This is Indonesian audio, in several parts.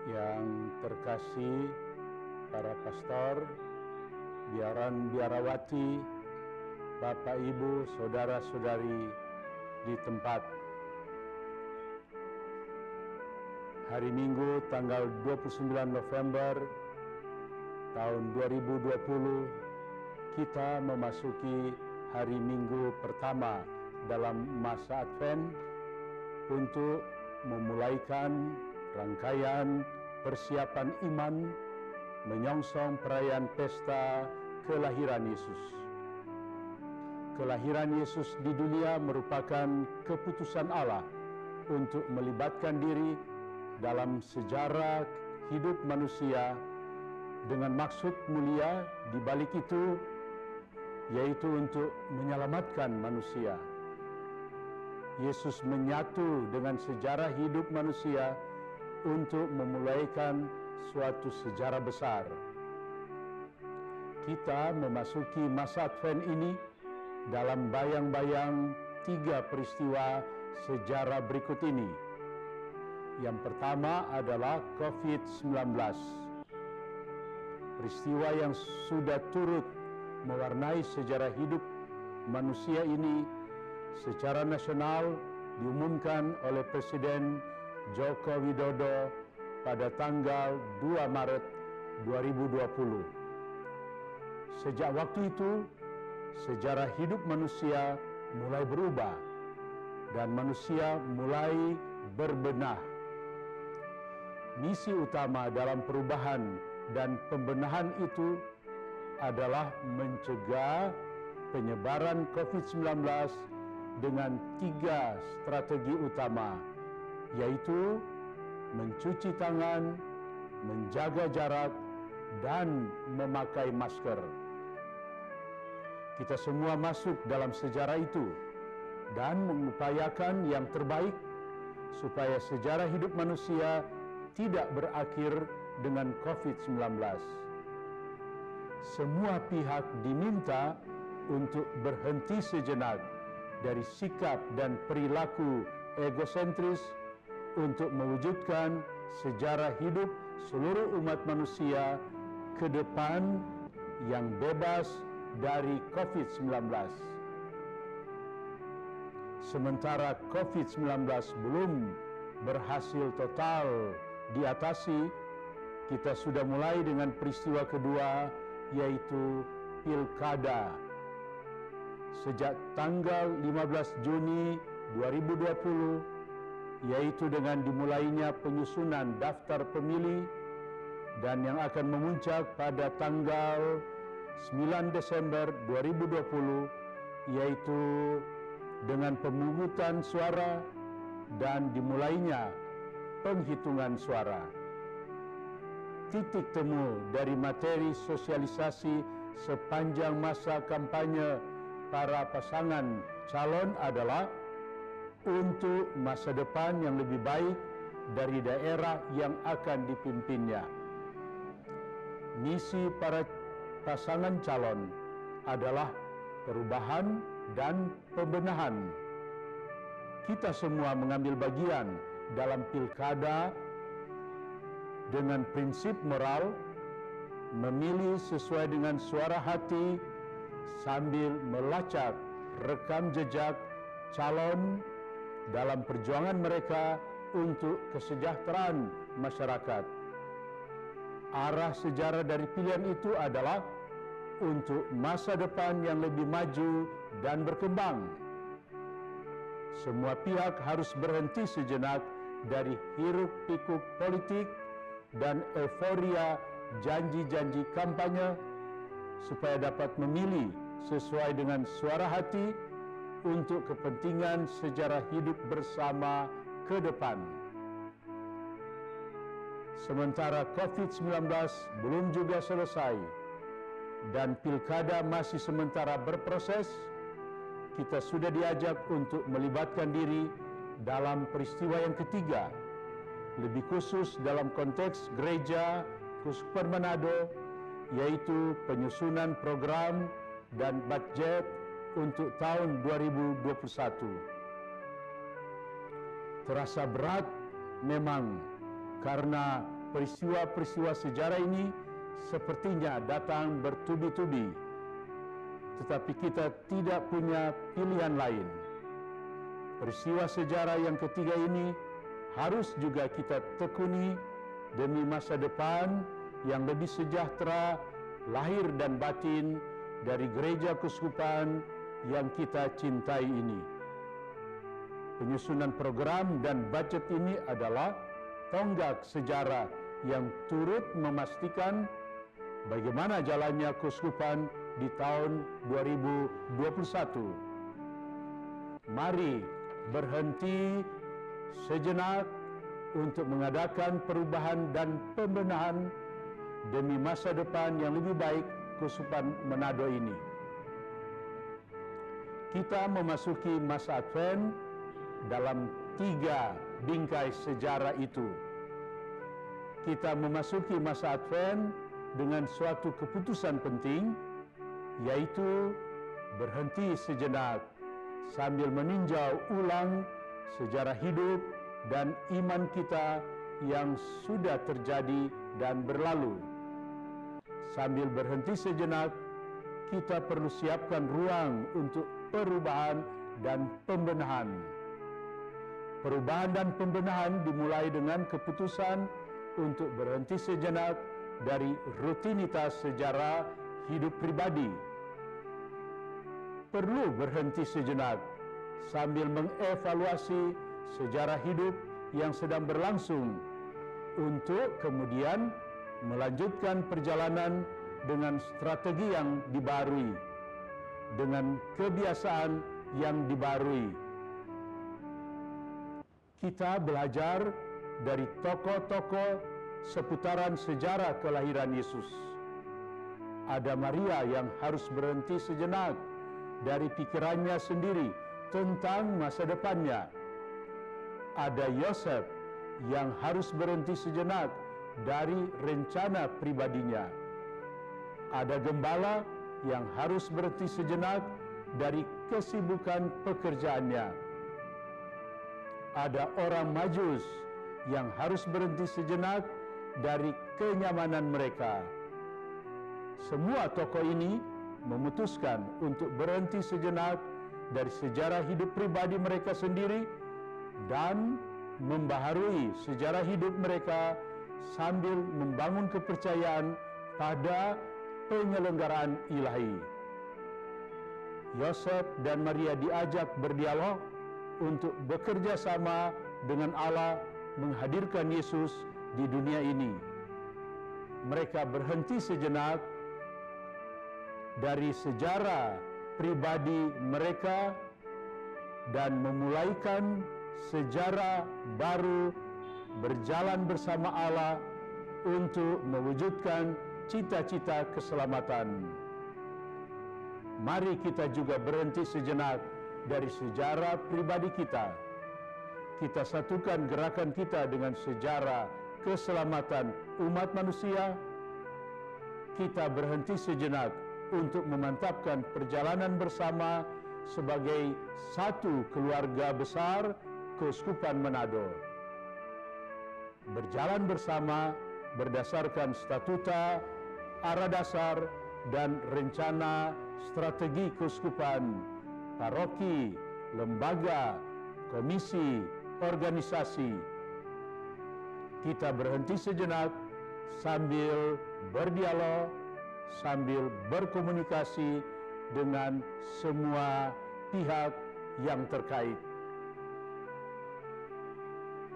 Yang terkasih para pastor, biarawati, Bapak Ibu, saudara-saudari di tempat. Hari Minggu tanggal 29 November tahun 2020 kita memasuki hari Minggu pertama dalam masa Advent untuk memulaikan rangkaian persiapan iman menyongsong perayaan pesta kelahiran Yesus. Kelahiran Yesus di dunia merupakan keputusan Allah untuk melibatkan diri dalam sejarah hidup manusia dengan maksud mulia di balik itu, yaitu untuk menyelamatkan manusia. Yesus menyatu dengan sejarah hidup manusia untuk memulaikan suatu sejarah besar. Kita memasuki masa Advent ini dalam bayang-bayang 3 peristiwa sejarah berikut ini. Yang pertama adalah COVID-19. Peristiwa yang sudah turut mewarnai sejarah hidup manusia ini secara nasional diumumkan oleh Presiden Joko Widodo pada tanggal 2 Maret 2020. Sejak waktu itu, sejarah hidup manusia mulai berubah dan manusia mulai berbenah. Misi utama dalam perubahan dan pembenahan itu adalah mencegah penyebaran COVID-19 dengan 3 strategi utama, yaitu mencuci tangan, menjaga jarak, dan memakai masker. Kita semua masuk dalam sejarah itu dan mengupayakan yang terbaik supaya sejarah hidup manusia tidak berakhir dengan COVID-19. Semua pihak diminta untuk berhenti sejenak dari sikap dan perilaku egosentris untuk mewujudkan sejarah hidup seluruh umat manusia ke depan yang bebas dari COVID-19. Sementara COVID-19 belum berhasil total diatasi, kita sudah mulai dengan peristiwa kedua, yaitu Pilkada. Sejak tanggal 15 Juni 2020, yaitu dengan dimulainya penyusunan daftar pemilih dan yang akan memuncak pada tanggal 9 Desember 2020, yaitu dengan pemungutan suara dan dimulainya penghitungan suara. Titik temu dari materi sosialisasi sepanjang masa kampanye para pasangan calon adalah untuk masa depan yang lebih baik dari daerah yang akan dipimpinnya. Misi para pasangan calon adalah perubahan dan pembenahan. Kita semua mengambil bagian dalam pilkada dengan prinsip moral, memilih sesuai dengan suara hati sambil melacak rekam jejak calon dalam perjuangan mereka untuk kesejahteraan masyarakat. Arah sejarah dari pilihan itu adalah untuk masa depan yang lebih maju dan berkembang. Semua pihak harus berhenti sejenak dari hiruk-pikuk politik dan euforia janji-janji kampanye supaya dapat memilih sesuai dengan suara hati untuk kepentingan sejarah hidup bersama ke depan. Sementara COVID-19 belum juga selesai dan pilkada masih sementara berproses, kita sudah diajak untuk melibatkan diri dalam peristiwa yang ketiga, lebih khusus dalam konteks gereja Kusper Manado, yaitu penyusunan program dan budget untuk tahun 2021. Terasa berat memang karena peristiwa-peristiwa sejarah ini sepertinya datang bertubi-tubi, tetapi kita tidak punya pilihan lain. Peristiwa sejarah yang ketiga ini harus juga kita tekuni demi masa depan yang lebih sejahtera, lahir dan batin dari gereja keuskupan yang kita cintai ini. Penyusunan program dan budget ini adalah tonggak sejarah yang turut memastikan bagaimana jalannya keuskupan di tahun 2021. Mari berhenti sejenak untuk mengadakan perubahan dan pembenahan demi masa depan yang lebih baik keuskupan Manado ini. Kita memasuki masa Advent dalam 3 bingkai sejarah itu. Kita memasuki masa Advent dengan suatu keputusan penting, yaitu berhenti sejenak sambil meninjau ulang sejarah hidup dan iman kita yang sudah terjadi dan berlalu. Sambil berhenti sejenak, kita perlu siapkan ruang untuk perubahan dan pembenahan. Perubahan dan pembenahan dimulai dengan keputusan untuk berhenti sejenak dari rutinitas sejarah hidup pribadi. Perlu berhenti sejenak sambil mengevaluasi sejarah hidup yang sedang berlangsung untuk kemudian melanjutkan perjalanan dengan strategi yang dibarui, dengan kebiasaan yang dibarui. Kita belajar dari tokoh-tokoh seputaran sejarah kelahiran Yesus. Ada Maria yang harus berhenti sejenak dari pikirannya sendiri tentang masa depannya. Ada Yosef yang harus berhenti sejenak dari rencana pribadinya. Ada gembala yang harus berhenti sejenak dari kesibukan pekerjaannya. Ada orang Majus yang harus berhenti sejenak dari kenyamanan mereka. Semua tokoh ini memutuskan untuk berhenti sejenak dari sejarah hidup pribadi mereka sendiri dan membaharui sejarah hidup mereka sambil membangun kepercayaan pada penyelenggaraan ilahi. Yosef dan Maria diajak berdialog untuk bekerja sama dengan Allah menghadirkan Yesus di dunia ini. Mereka berhenti sejenak dari sejarah pribadi mereka dan memulaikan sejarah baru berjalan bersama Allah untuk mewujudkan cita-cita keselamatan. Mari kita juga berhenti sejenak dari sejarah pribadi kita. Kita satukan gerakan kita dengan sejarah keselamatan umat manusia. Kita berhenti sejenak untuk memantapkan perjalanan bersama sebagai satu keluarga besar Keuskupan Manado. Berjalan bersama berdasarkan statuta, arah dasar, dan rencana strategi keuskupan, paroki, lembaga, komisi, organisasi. Kita berhenti sejenak sambil berdialog, sambil berkomunikasi dengan semua pihak yang terkait.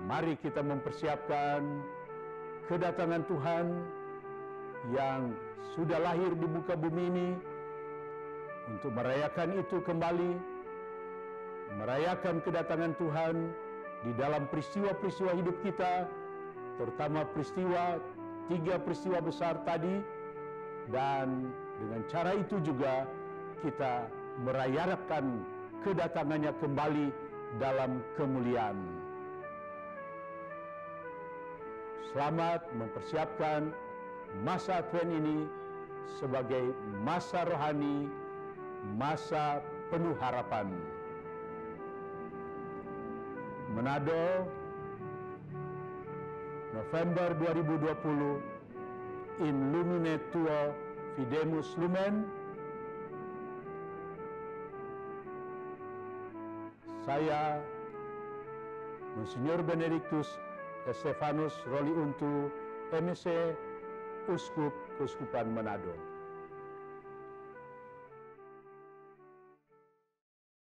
Mari kita mempersiapkan kedatangan Tuhan yang sudah lahir di muka bumi ini untuk merayakan itu kembali, merayakan kedatangan Tuhan di dalam peristiwa-peristiwa hidup kita, terutama tiga peristiwa besar tadi, dan dengan cara itu juga kita merayakan kedatangannya kembali dalam kemuliaan. Selamat mempersiapkan masa Advent ini sebagai masa rohani, masa penuh harapan. Manado November 2020, in lumine tuo fidemus lumen, saya, Monsignor Benedictus Estefanus Roli Untu, MSc, Uskup Keuskupan Manado.